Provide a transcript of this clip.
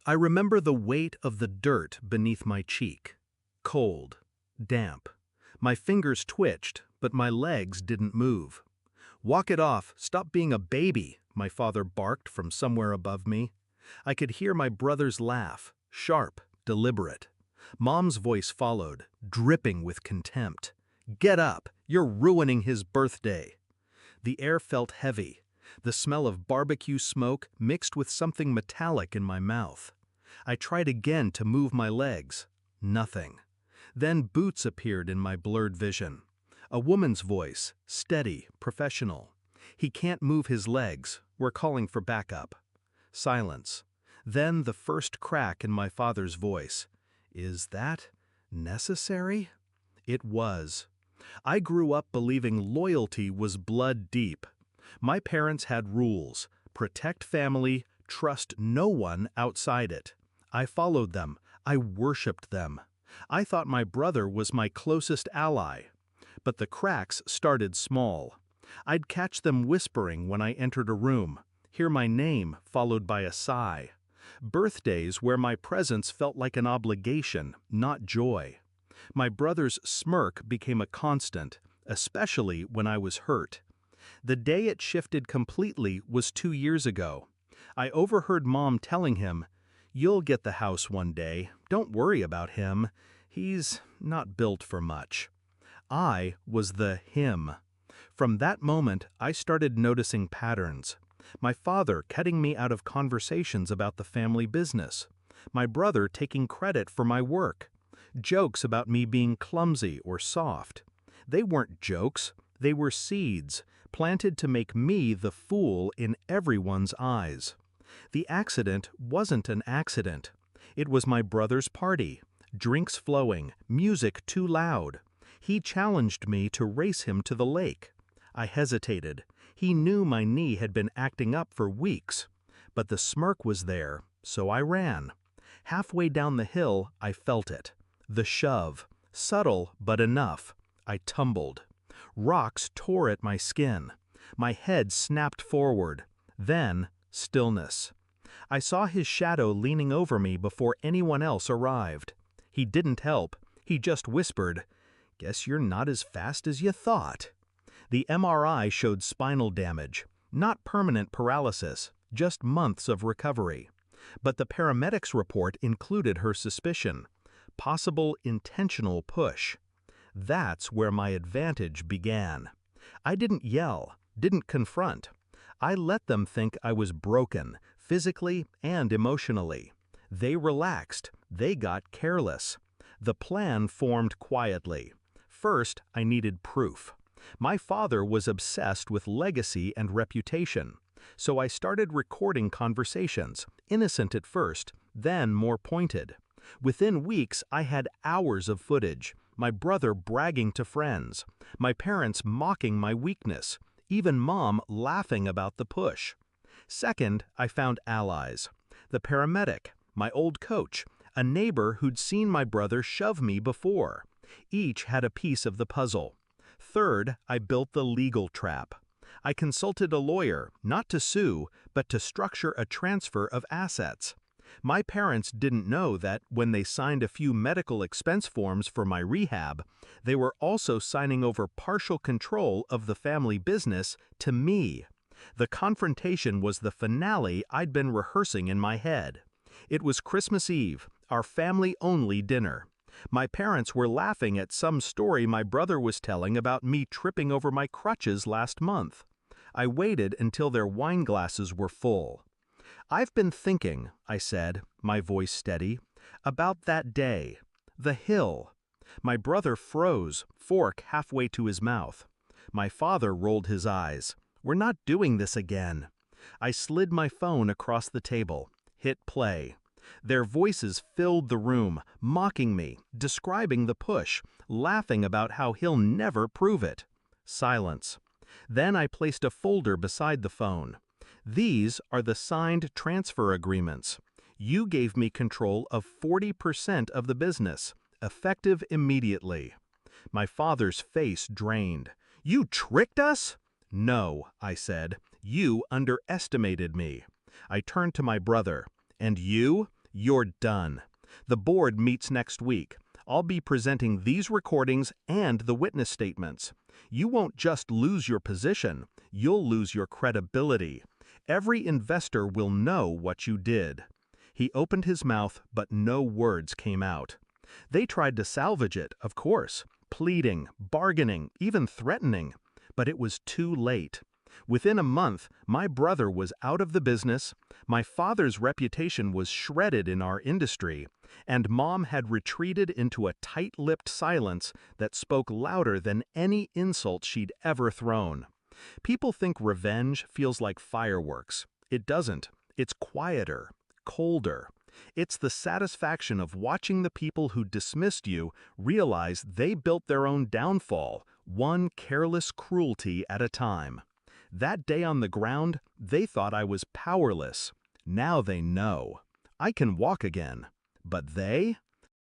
I remember the weight of the dirt beneath my cheek. Cold, damp. My fingers twitched, but my legs didn't move. "Walk it off, stop being a baby," my father barked from somewhere above me. I could hear my brother's laugh, sharp, deliberate. Mom's voice followed, dripping with contempt. "Get up, you're ruining his birthday." The air felt heavy. The smell of barbecue smoke mixed with something metallic in my mouth. I tried again to move my legs. Nothing. Then boots appeared in my blurred vision. A woman's voice, steady, professional. "He can't move his legs. We're calling for backup." Silence. Then the first crack in my father's voice. "Is that necessary?" It was. I grew up believing loyalty was blood deep. My parents had rules: protect family, trust no one outside it. I followed them. I worshipped them. I thought my brother was my closest ally. But the cracks started small. I'd catch them whispering when I entered a room, hear my name followed by a sigh. Birthdays where my presence felt like an obligation, not joy. My brother's smirk became a constant, especially when I was hurt. The day it shifted completely was 2 years ago. I overheard Mom telling him, "You'll get the house one day. Don't worry about him. He's not built for much." I was the him. From that moment, I started noticing patterns. My father cutting me out of conversations about the family business. My brother taking credit for my work. Jokes about me being clumsy or soft. They weren't jokes, they were seeds, planted to make me the fool in everyone's eyes. The accident wasn't an accident. It was my brother's party. Drinks flowing, music too loud. He challenged me to race him to the lake. I hesitated. He knew my knee had been acting up for weeks. But the smirk was there, so I ran. Halfway down the hill, I felt it. The shove. Subtle, but enough. I tumbled. Rocks tore at my skin. My head snapped forward. Then, stillness. I saw his shadow leaning over me before anyone else arrived. He didn't help. He just whispered, "Guess you're not as fast as you thought." The MRI showed spinal damage, not permanent paralysis, just months of recovery. But the paramedics' report included her suspicion: possible intentional push. That's where my advantage began. I didn't yell, didn't confront. I let them think I was broken, physically and emotionally. They relaxed, they got careless. The plan formed quietly. First, I needed proof. My father was obsessed with legacy and reputation. So I started recording conversations, innocent at first, then more pointed. Within weeks, I had hours of footage. My brother bragging to friends. My parents mocking my weakness. Even Mom laughing about the push. Second, I found allies. The paramedic, my old coach, a neighbor who'd seen my brother shove me before. Each had a piece of the puzzle. Third, I built the legal trap. I consulted a lawyer, not to sue, but to structure a transfer of assets. My parents didn't know that when they signed a few medical expense forms for my rehab, they were also signing over partial control of the family business to me. The confrontation was the finale I'd been rehearsing in my head. It was Christmas Eve, our family-only dinner. My parents were laughing at some story my brother was telling about me tripping over my crutches last month. I waited until their wine glasses were full. "I've been thinking," I said, my voice steady, "about that day. The hill." My brother froze, fork halfway to his mouth. My father rolled his eyes. "We're not doing this again." I slid my phone across the table, hit play. Their voices filled the room, mocking me, describing the push, laughing about how he'll never prove it. Silence. Then I placed a folder beside the phone. "These are the signed transfer agreements. You gave me control of 40% of the business, effective immediately." My father's face drained. "You tricked us?" "No," I said. "You underestimated me." I turned to my brother. "And you? You're done. The board meets next week. I'll be presenting these recordings and the witness statements. You won't just lose your position, you'll lose your credibility. Every investor will know what you did." He opened his mouth, but no words came out. They tried to salvage it, of course, pleading, bargaining, even threatening. But it was too late. Within a month, my brother was out of the business, my father's reputation was shredded in our industry, and Mom had retreated into a tight-lipped silence that spoke louder than any insult she'd ever thrown. People think revenge feels like fireworks. It doesn't. It's quieter, colder. It's the satisfaction of watching the people who dismissed you realize they built their own downfall, one careless cruelty at a time. That day on the ground, they thought I was powerless. Now they know. I can walk again. But they?